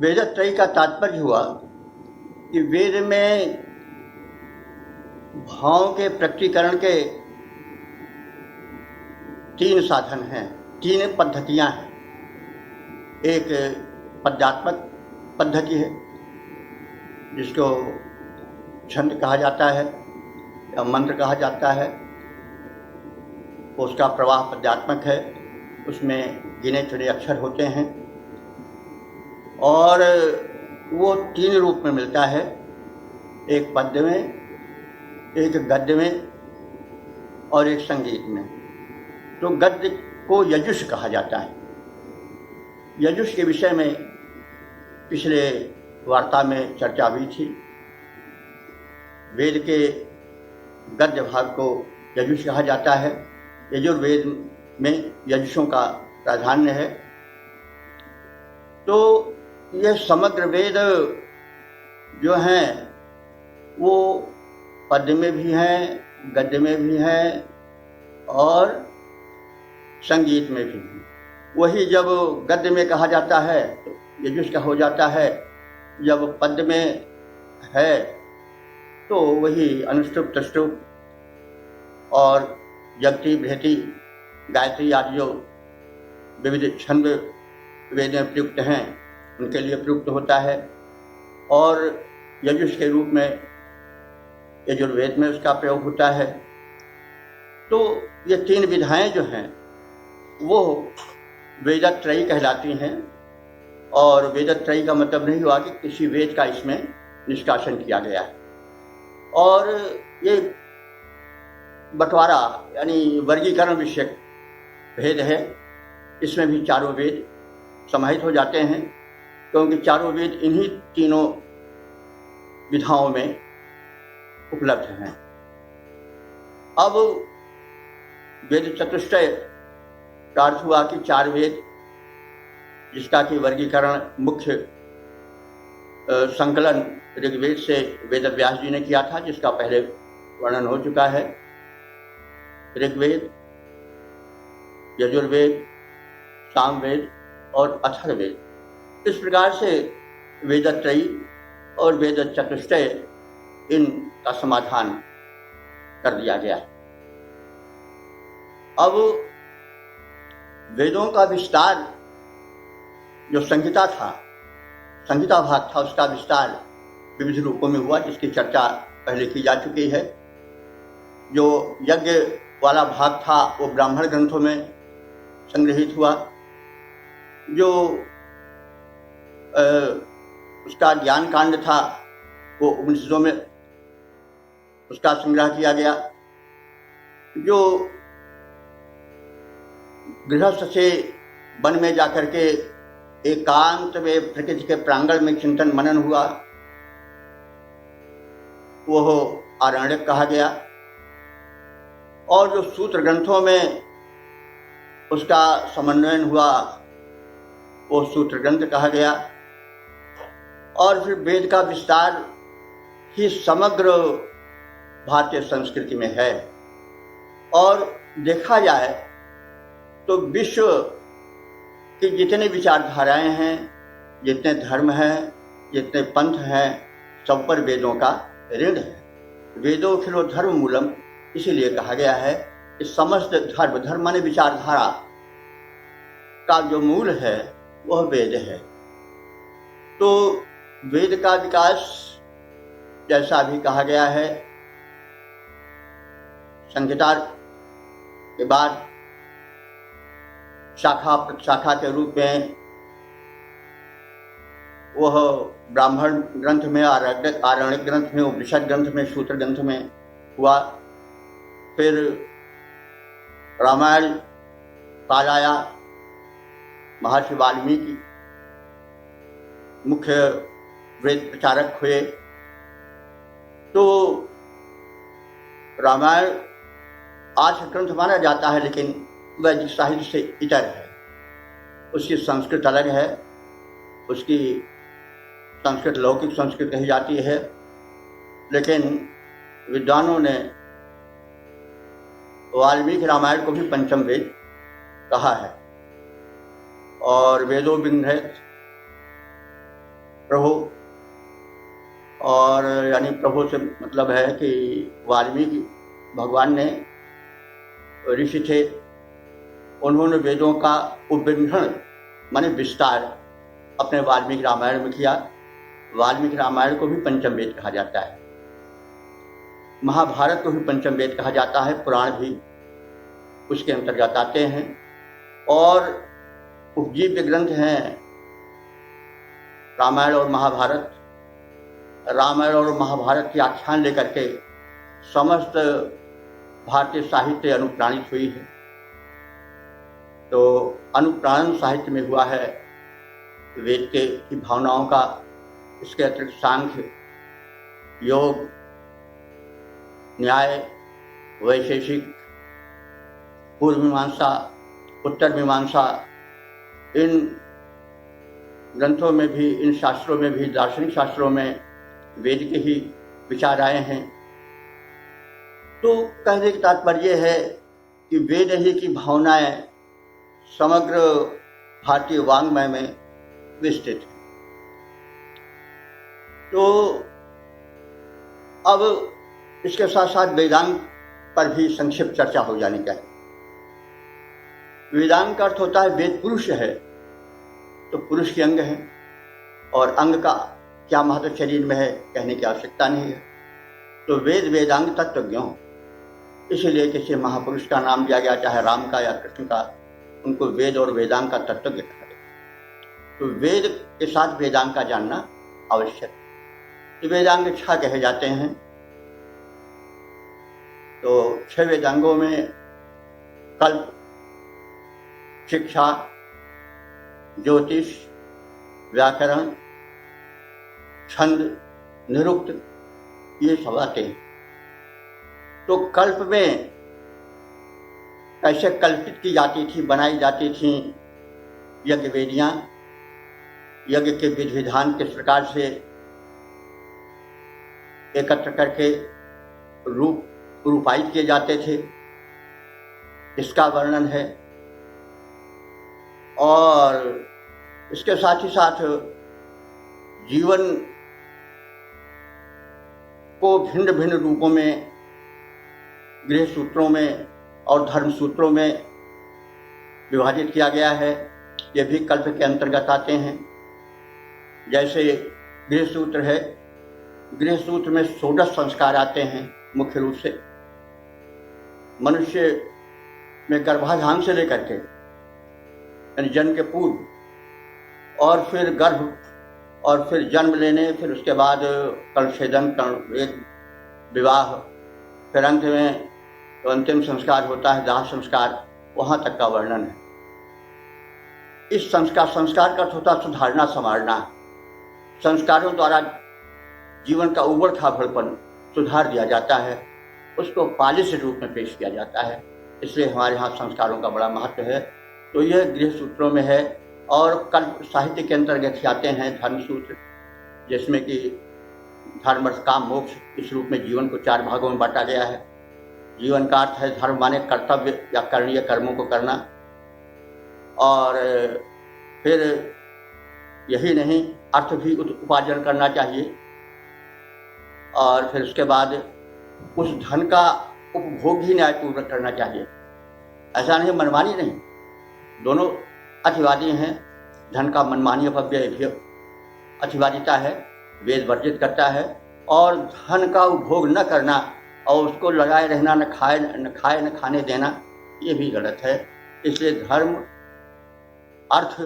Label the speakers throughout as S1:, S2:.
S1: वेदत्रयी का तात्पर्य हुआ कि वेद में भाव के प्रकटीकरण के 3 साधन हैं, 3 पद्धतियां हैं। एक पद्यात्मक पद्धति है जिसको छंद कहा जाता है या मंत्र कहा जाता है। उसका प्रवाह पद्यात्मक है, उसमें गिने चुने अक्षर होते हैं और वो 3 रूप में मिलता है, एक पद्य में, एक गद्य में और एक संगीत में। तो गद्य को यजुष कहा जाता है। यजुष के विषय में पिछले वार्ता में चर्चा हुई थी। वेद के गद्य भाग को यजुष कहा जाता है। यजुर्वेद में यजुषों का प्राधान्य है। तो यह समग्र वेद जो हैं वो पद्य में भी हैं, गद्य में भी हैं और संगीत में भी हैं। वही जब गद्य में कहा जाता है तो यजुष का हो जाता है, जब पद्य में है तो वही अनुष्टुप, तष्टुप और जगती, बृहति, गायत्री आदि जो विविध छंद वेद में प्रयुक्त हैं उनके लिए प्रयुक्त होता है। और यजुष के रूप में यजुर्वेद में उसका प्रयोग होता है। तो ये 3 विधाएं जो हैं वो वेदत्रयी कहलाती हैं। और वेदत्रयी का मतलब नहीं हुआ कि किसी वेद का इसमें निष्कासन किया गया है। और ये बंटवारा यानी वर्गीकरण विषयक भेद है। इसमें भी चारों वेद समाहित हो जाते हैं, क्योंकि चारों वेद इन्हीं तीनों विधाओं में उपलब्ध हैं। अब वेद चतुष्टय का अर्थ हुआ कि 4 वेद, जिसका कि वर्गीकरण मुख्य संकलन ऋग्वेद से वेद व्यास जी ने किया था, जिसका पहले वर्णन हो चुका है। ऋग्वेद, यजुर्वेद, सामवेद और अथर्ववेद। इस प्रकार से वेदत्रयी और वेद चतुष्टय इनका समाधान कर दिया गया। अब वेदों का विस्तार जो संहिता था, संहिता भाग था, उसका विस्तार विविध रूपों में हुआ, जिसकी चर्चा पहले की जा चुकी है। जो यज्ञ वाला भाग था वो ब्राह्मण ग्रंथों में संग्रहित हुआ। जो उसका ज्ञान कांड था वो उपनिषदों में उसका संग्रह किया गया। जो गृहस्थ से वन में जाकर के एकांत में प्रकृति के प्रांगण में चिंतन मनन हुआ, वह आरण्यक कहा गया। और जो सूत्र ग्रंथों में उसका समन्वयन हुआ वो सूत्र ग्रंथ कहा गया। और फिर वेद का विस्तार ही समग्र भारतीय संस्कृति में है। और देखा जाए तो विश्व की जितनी विचारधाराएं हैं, जितने धर्म हैं, जितने पंथ हैं, सब पर वेदों का ऋण है। वेदोखिलो धर्म मूलम इसीलिए कहा गया है कि समस्त धर्म, धर्म माने विचारधारा का जो मूल है वह वेद है। तो वेद का विकास जैसा भी कहा गया है, संहिता के बाद शाखा प्रशाखा के रूप में वह ब्राह्मण ग्रंथ में, आरण्यक ग्रंथ में, उपनिषद ग्रंथ में, सूत्र ग्रंथ में हुआ। फिर रामायण काल आया, महर्षि वाल्मीकि मुख्य वेद प्रचारक हुए। तो रामायण आर्ष ग्रंथ माना जाता है, लेकिन वैदिक साहित्य से इतर है। उसकी संस्कृत अलग है, उसकी संस्कृत लौकिक संस्कृत कही जाती है। लेकिन विद्वानों ने वाल्मीकि रामायण को भी पंचम वेद कहा है। और वेदो विघ्नेत प्रभु, और यानी प्रभु से मतलब है कि वाल्मीकि भगवान ने ऋषि थे, उन्होंने वेदों का उपबिंभण माने विस्तार अपने वाल्मीकि रामायण में किया। वाल्मीकि रामायण को भी पंचम वेद कहा जाता है, महाभारत को भी पंचम वेद कहा जाता है, पुराण भी उसके अंतर्गत आते हैं। और उपजीव्य ग्रंथ हैं रामायण और महाभारत। रामायण और महाभारत के आख्यान लेकर के समस्त भारतीय साहित्य अनुप्राणित हुई है। तो अनुप्राणन साहित्य में हुआ है वेद के की भावनाओं का। इसके अतिरिक्त सांख्य, योग, न्याय, वैशेषिक, पूर्व मीमांसा, उत्तर मीमांसा, इन ग्रंथों में भी, इन शास्त्रों में भी, दार्शनिक शास्त्रों में वेद के ही विचार आए हैं। तो कहने का तात्पर्य है कि वेद ही की भावनाएं समग्र भारतीय वाङ्मय में विस्तृत है। तो अब इसके साथ साथ वेदांग पर भी संक्षिप्त चर्चा हो जानी चाहिए। वेदांग का अर्थ होता है वेद पुरुष है, तो पुरुष के अंग है, और अंग का क्या महत्व शरीर में है कहने की आवश्यकता नहीं है। तो वेद वेदांग तत्वज्ञों, इसलिए किसी महापुरुष का नाम दिया गया, चाहे राम का या कृष्ण का, उनको वेद और वेदांग का तत्वज्ञ कहा गया। तो वेद के साथ वेदांग का जानना आवश्यक है। तो वेदांग 6 कहे जाते हैं। तो 6 वेदांगों में कल्प, शिक्षा, ज्योतिष, व्याकरण, छंद, निरुक्त, ये सब आते हैं। तो कल्प में कैसे कल्पित की जाती थी, बनाई जाती थी यज्ञ वेदियां, यज्ञ के विधि विधान किस प्रकार से एकत्र करके रूपायित किए जाते थे, इसका वर्णन है। और इसके साथ ही साथ जीवन को भिन्न भिन्न रूपों में, गृह सूत्रों में और धर्म सूत्रों में विभाजित किया गया है। ये भी कल्प के अंतर्गत आते हैं। जैसे गृह सूत्र है, गृह सूत्र में 16 संस्कार आते हैं मुख्य रूप से। मनुष्य में गर्भाधान से लेकर के यानी जन्म के पूर्व, और फिर गर्भ, और फिर जन्म लेने, फिर उसके बाद कर्णछेदन, विवाह, फिर अंत में तो अंतिम संस्कार होता है दाह संस्कार, वहां तक का वर्णन है। इस संस्कार का अर्थ होता है सुधारना, संवारना। संस्कारों द्वारा जीवन का उबड़ खाबड़पन सुधार दिया जाता है, उसको पालिश रूप में पेश किया जाता है। इसलिए हमारे यहाँ संस्कारों का बड़ा महत्व है। तो यह गृह सूत्रों में है। और कल्प साहित्य के अंतर्गत आते हैं धर्म सूत्र, जिसमें कि धर्म, अर्थ, काम, मोक्ष, इस रूप में जीवन को 4 भागों में बांटा गया है। जीवन का अर्थ है धर्म माने कर्तव्य या करणीय कर्मों को करना, और फिर यही नहीं, अर्थ भी उपार्जन करना चाहिए। और फिर उसके बाद उस धन का उपभोग ही न्यायपूर्वक करना चाहिए। ऐसा नहीं मनमानी नहीं, दोनों अतिवादी हैं। धन का मनमानी अपव्यय भी अतिवादिता है, वेद वर्जित करता है। और धन का उपभोग न करना और उसको लगाए रहना, न खाए न खाने देना, ये भी गलत है। इसलिए धर्म, अर्थ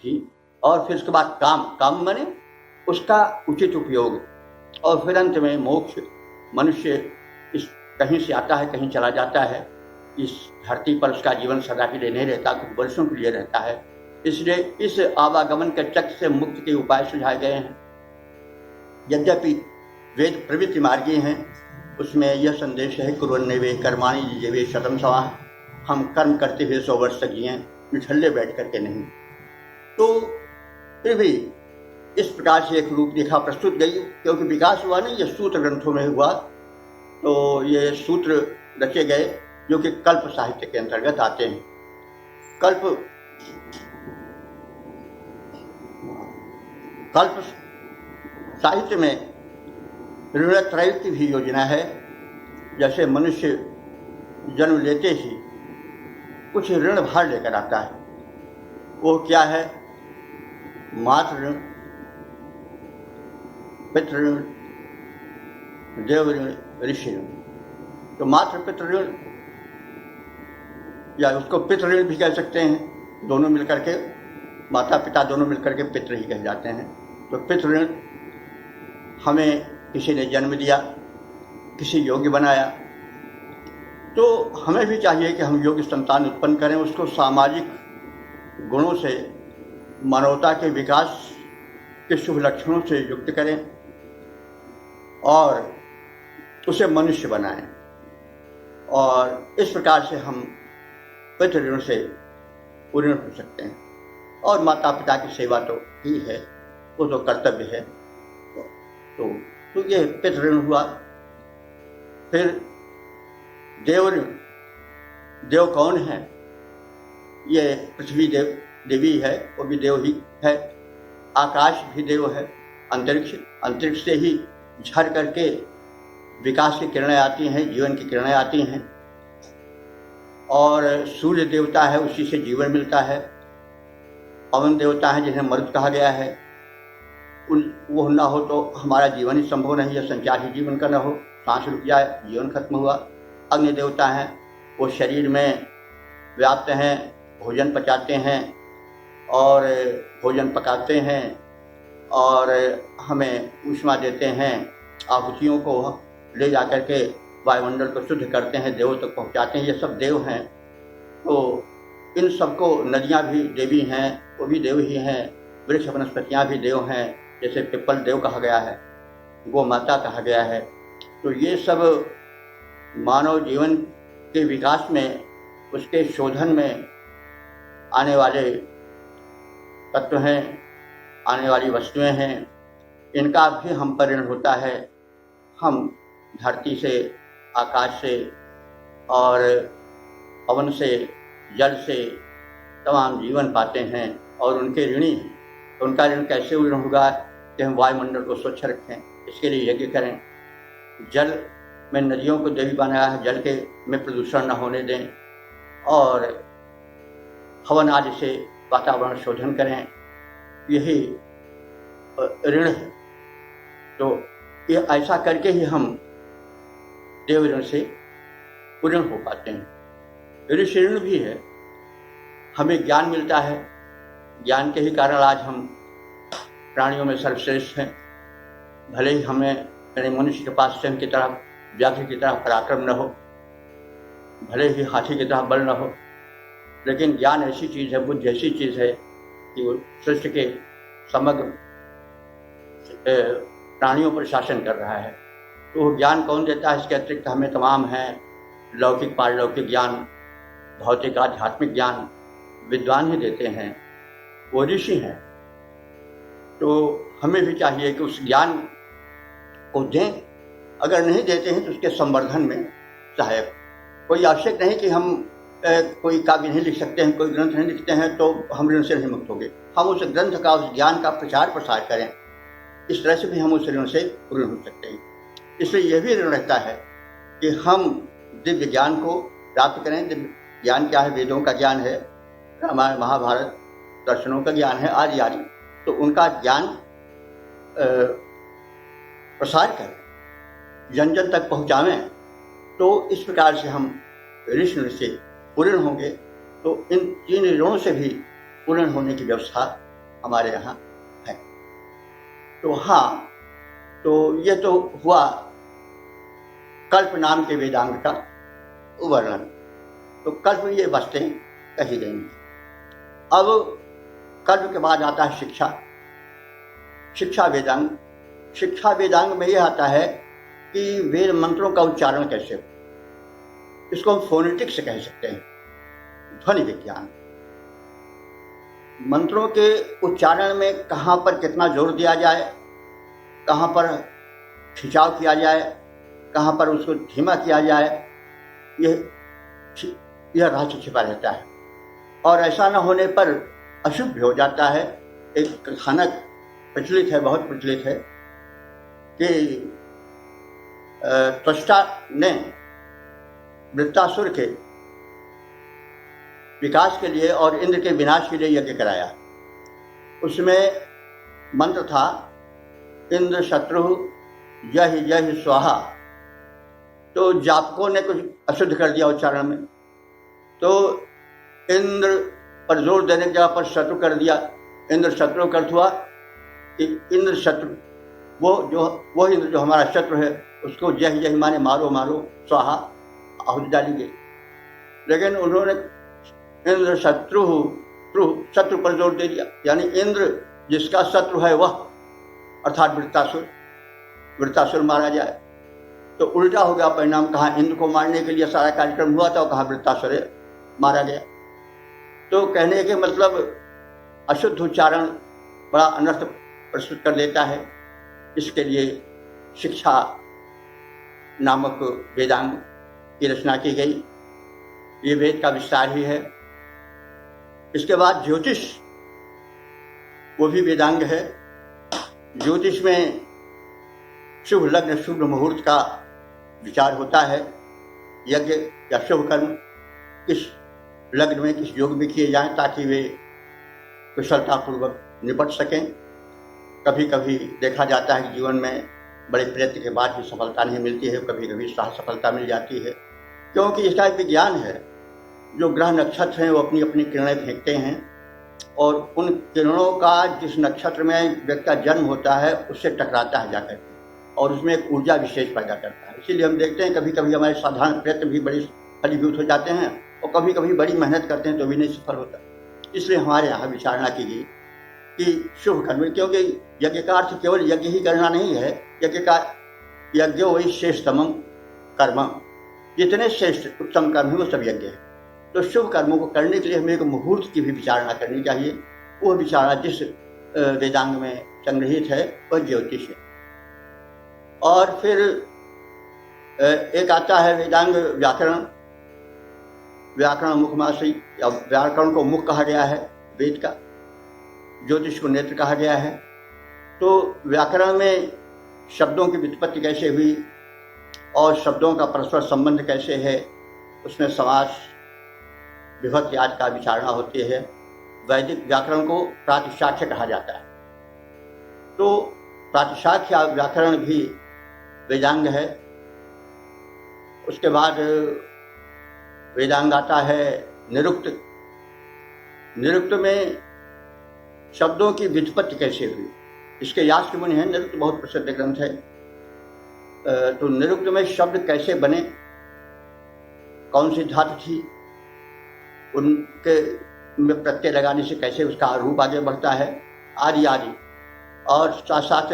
S1: ही, और फिर उसके बाद काम माने उसका उचित उपयोग, और फिर अंत में मोक्ष। मनुष्य इस कहीं से आता है, कहीं चला जाता है। इस धरती पर उसका जीवन सदा के लिए नहीं रहता, कुछ वर्षों के लिए रहता है। इसलिए इस आवागमन के चक्र से मुक्ति के उपाय सुझाए गए हैं। यद्यपि वेद प्रवृत्ति मार्गी हैं, उसमें यह संदेश है कुर्वन्नेवे कर्माणि जीवे शतम सवाह, हम कर्म करते हुए 100 वर्ष तक जिए, निठल्ले बैठ करके नहीं। तो फिर भी इस प्रकार से एक रूपरेखा प्रस्तुत गई, क्योंकि विकास हुआ नहीं, ये सूत्र ग्रंथों में हुआ। तो ये सूत्र रचे गए जो कि कल्प साहित्य के अंतर्गत आते हैं। कल्प साहित्य में ऋणत्रय की भी योजना है। जैसे मनुष्य जन्म लेते ही कुछ ऋण भार लेकर आता है। वो क्या है? मातृ ऋण, पितृ ऋण, देव ऋण, ऋषि ऋण। तो मातृ पितृ ऋण या उसको पितृ ऋण भी कह सकते हैं। दोनों मिलकर के, माता पिता दोनों मिलकर के पितृ ही कह जाते हैं। तो पितृ ऋण, हमें किसी ने जन्म दिया, किसी योग्य बनाया, तो हमें भी चाहिए कि हम योग्य संतान उत्पन्न करें, उसको सामाजिक गुणों से, मानवता के विकास के शुभ लक्षणों से युक्त करें और उसे मनुष्य बनाएं। और इस प्रकार से हम पितृ ऋण से ऋण हो सकते हैं। और माता पिता की सेवा तो ही है, वो तो कर्तव्य है। तो ये पितृ ऋण हुआ। फिर देव ऋण। देव कौन है? ये पृथ्वी देवी है, वो भी देव ही है। आकाश भी देव है। अंतरिक्ष से ही झर करके विकास की किरणें आती हैं, जीवन की किरणें आती हैं। और सूर्य देवता है, उसी से जीवन मिलता है। पवन देवता है, जिन्हें मरुत कहा गया है। वो ना हो तो हमारा जीवन ही संभव नहीं है, संचार ही जीवन का न हो, सांस रुक जाए जीवन खत्म हुआ। अग्नि देवता हैं, वो शरीर में व्याप्त हैं, भोजन पचाते हैं और भोजन पकाते हैं और हमें ऊष्मा देते हैं। आहुतियों को ले जाकर के वायुमंडल को शुद्ध करते हैं, देवों तक पहुंचाते हैं। ये सब देव हैं। तो इन सबको, नदियां भी देवी हैं, वो भी देव ही हैं। वृक्ष वनस्पतियाँ भी देव हैं, जैसे पिपल देव कहा गया है, गौ माता कहा गया है। तो ये सब मानव जीवन के विकास में, उसके शोधन में आने वाले तत्व हैं, आने वाली वस्तुएं हैं। इनका भी हम पर ऋण होता है। हम धरती से, आकाश से और पवन से, जल से तमाम जीवन पाते हैं और उनके ऋणी हैं। तो उनका ऋण कैसे ऋण होगा कि हम वायुमंडल को स्वच्छ रखें, इसके लिए यज्ञ करें। जल में नदियों को देवी बनाया है, जल के में प्रदूषण न होने दें और हवन आदि से वातावरण शोधन करें। यही ऋण है। तो ये ऐसा करके ही हम देव ऋण से ऋण हो पाते हैं। ऋषि ऋण भी है, हमें ज्ञान मिलता है। ज्ञान के ही कारण आज हम प्राणियों में सर्वश्रेष्ठ हैं। भले ही हमें मनुष्य के पास सिंह की तरह, व्याघ्र की तरह पराक्रम न हो, भले ही हाथी की तरह बल न हो, लेकिन ज्ञान ऐसी चीज़ है, बुद्धि ऐसी चीज़ है कि वो सृष्टि के समग्र प्राणियों पर शासन कर रहा है। तो वो ज्ञान कौन देता है? इसके अतिरिक्त हमें तमाम हैं, लौकिक पारलौकिक ज्ञान, भौतिक आध्यात्मिक ज्ञान विद्वान ही देते हैं, वो ऋषि हैं। तो हमें भी चाहिए कि उस ज्ञान को दें। अगर नहीं देते हैं तो उसके संवर्धन में सहायक। कोई आवश्यक नहीं कि हम कोई काव्य नहीं लिख सकते हैं, कोई ग्रंथ नहीं लिखते हैं तो हम ऋण से नहीं मुक्त होंगे। हम उस ग्रंथ का, उस ज्ञान का प्रचार प्रसार करें, इस तरह से भी हम उस ऋण से ऋण हो सकते हैं। इसलिए यह भी ऋण रहता है कि हम दिव्य ज्ञान को प्राप्त करें। दिव्य ज्ञान क्या है? वेदों का ज्ञान है, रामायण महाभारत दर्शनों का ज्ञान है, आदि आदि। तो उनका ज्ञान प्रसार करें, जन जन तक पहुँचावें। तो इस प्रकार से हम ऋषि ऋण से ऋण होंगे। तो इन तीन ऋणों से भी ऋण होने की व्यवस्था हमारे यहाँ है। तो हाँ, तो यह तो हुआ कल्प नाम के वेदांग का वर्णन। तो कल्प ये वस्तुएं कही गई हैं। अब कल्प के बाद आता है शिक्षा। शिक्षा वेदांग। शिक्षा वेदांग में यह आता है कि वेद मंत्रों का उच्चारण कैसे हो। इसको हम फोनेटिक्स कह सकते हैं, ध्वनि विज्ञान। मंत्रों के उच्चारण में कहाँ पर कितना जोर दिया जाए, कहाँ पर खिंचाव किया जाए, कहाँ पर उसको धीमा किया जाए, यह रहस्य छिपा रहता है। और ऐसा न होने पर अशुभ हो जाता है। एक कथानक प्रचलित है, बहुत प्रचलित है कि त्वष्टा ने वृत्तासुर के विकास के लिए और इंद्र के विनाश के लिए यज्ञ कराया। उसमें मंत्र था इंद्र शत्रु यह यह स्वाहा। तो जापकों ने कुछ अशुद्ध कर दिया उच्चारण में, तो इंद्र पर जोर देने की जगह पर शत्रु कर दिया। इंद्र शत्रु का अर्थ हुआ कि इंद्र शत्रु, वो इंद्र जो हमारा शत्रु है उसको यह यह माने मारो मारो, स्वाहा आहुति डाली गई। लेकिन उन्होंने इंद्र शत्रु पर जोर दे दिया, यानी इंद्र जिसका शत्रु है वह, अर्थात वृत्तासुर मारा जाए। तो उल्टा हो गया परिणाम, कहाँ इंद्र को मारने के लिए सारा कार्यक्रम हुआ था और कहाँ वृत्तासुर मारा गया। तो कहने के मतलब अशुद्ध उच्चारण बड़ा अनर्थ प्रस्तुत कर देता है। इसके लिए शिक्षा नामक वेदांग की रचना की गई। ये वेद का विस्तार ही है। इसके बाद ज्योतिष, वो भी वेदांग है। ज्योतिष में शुभ लग्न शुभ मुहूर्त का विचार होता है। यज्ञ या शुभ कर्म किस लग्न में किस योग में किए जाएं ताकि वे कुशलतापूर्वक निपट सकें। कभी कभी देखा जाता है कि जीवन में बड़े प्रयत्न के बाद भी सफलता नहीं मिलती है, कभी कभी सफलता मिल जाती है, क्योंकि इसका एक विज्ञान है। जो ग्रह नक्षत्र हैं वो अपनी अपनी किरणें फेंकते हैं और उन किरणों का जिस नक्षत्र में व्यक्ति का जन्म होता है उससे टकराता है जाकर के और उसमें एक ऊर्जा विशेष पैदा करता है। इसीलिए हम देखते हैं कभी कभी हमारे साधारण प्रयत्न भी बड़ी फलीभूत हो जाते हैं और कभी कभी बड़ी मेहनत करते हैं तो भी नहीं सफल होता। इसलिए हमारे यहाँ विचारणा की गई कि शुभ कर्म, क्योंकि यज्ञ का अर्थ केवल यज्ञ ही करना नहीं है। यज्ञ वही श्रेष्ठतम कर्म, जितने श्रेष्ठ उत्तम कर्म है वो सब यज्ञ है। तो शुभ कर्मों को करने के लिए हमें एक मुहूर्त की भी विचारणा करनी चाहिए। वो विचारणा जिस वेदांग में संग्रहित है वह ज्योतिष है। और फिर एक आता है वेदांग व्याकरण। व्याकरण मुखमासी, या व्याकरण को मुख कहा गया है वेद का, ज्योतिष को नेत्र कहा गया है। तो व्याकरण में शब्दों की व्युत्पत्ति कैसे हुई और शब्दों का परस्पर संबंध कैसे है, उसमें समास विभक्ति आदि का विचारणा होती है। वैदिक व्याकरण को प्रातिशाख्य कहा जाता है। तो प्रातिशाख्य व्याकरण भी वेदांग है। उसके बाद वेदांग आता है निरुक्त। निरुक्त में शब्दों की व्युत्पत्ति कैसे हुई, इसके यास्क मुनि है। निरुक्त बहुत प्रसिद्ध ग्रंथ है। तो निरुक्त में शब्द कैसे बने, कौन सी धातु थी, उनके में प्रत्यय लगाने से कैसे उसका रूप आगे बढ़ता है, आदि आदि। और साथ साथ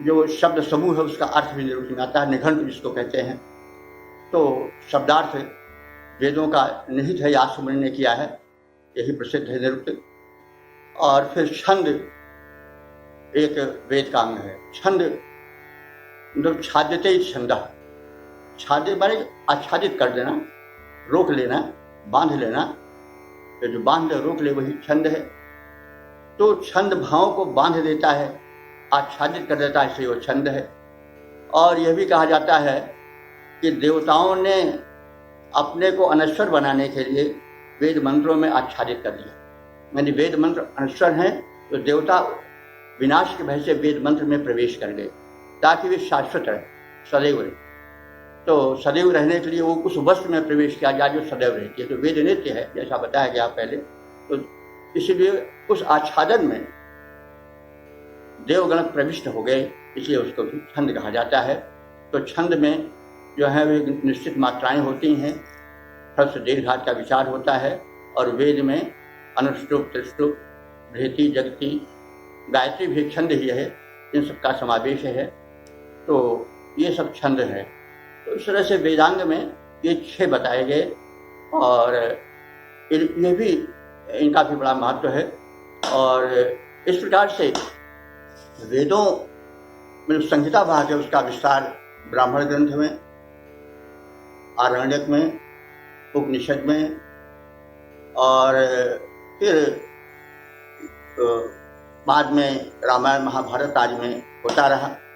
S1: जो शब्द समूह है उसका अर्थ भी निरुक्त में आता है, निघंट जिसको कहते हैं। तो शब्दार्थ वेदों का निहित है, यास्क मुनि ने किया है, यही प्रसिद्ध है निरुक्त। और फिर छंद एक वेद का अंग है। छंद मतलब छाद्यते ही छंद, छाद्य माने आच्छादित कर देना, रोक लेना, बांध लेना। ये जो बांध ले रोक ले वही छंद है। तो छंद भावों को बांध देता है, आच्छादित कर देता है, इसलिए वो छंद है। और यह भी कहा जाता है कि देवताओं ने अपने को अनश्वर बनाने के लिए वेद मंत्रों में आच्छादित कर दिया। यानी वेद मंत्र अनश्वर हैं तो देवता विनाश के भय से वेद मंत्र में प्रवेश कर गए ताकि वे शाश्वत रहे, सदैव रहे। तो सदैव रहने के लिए वो उस वस्तु में प्रवेश किया जाए जो सदैव रहती है। तो वेद नित्य है जैसा बताया गया पहले। तो इसलिए उस आच्छादन में देवगण प्रविष्ट हो गए, इसलिए उसको भी छंद कहा जाता है। तो छंद में जो है वे निश्चित मात्राएं होती हैं, ह्रस्व दीर्घात का विचार होता है। और वेद में अनुष्टुप, त्रिष्टुप, बृहति, जगति, गायत्री भी छंद ही है, इन सबका समावेश है। तो ये सब छंद है। तो इस तरह से वेदांग में ये 6 बताए गए और ये भी इनका भी बड़ा महत्व है। और इस प्रकार से वेदों में संहिता भाग है उसका विस्तार ब्राह्मण ग्रंथ में, आरण्यक में, उपनिषद में और फिर बाद में रामायण महाभारत आदि में होता रहा।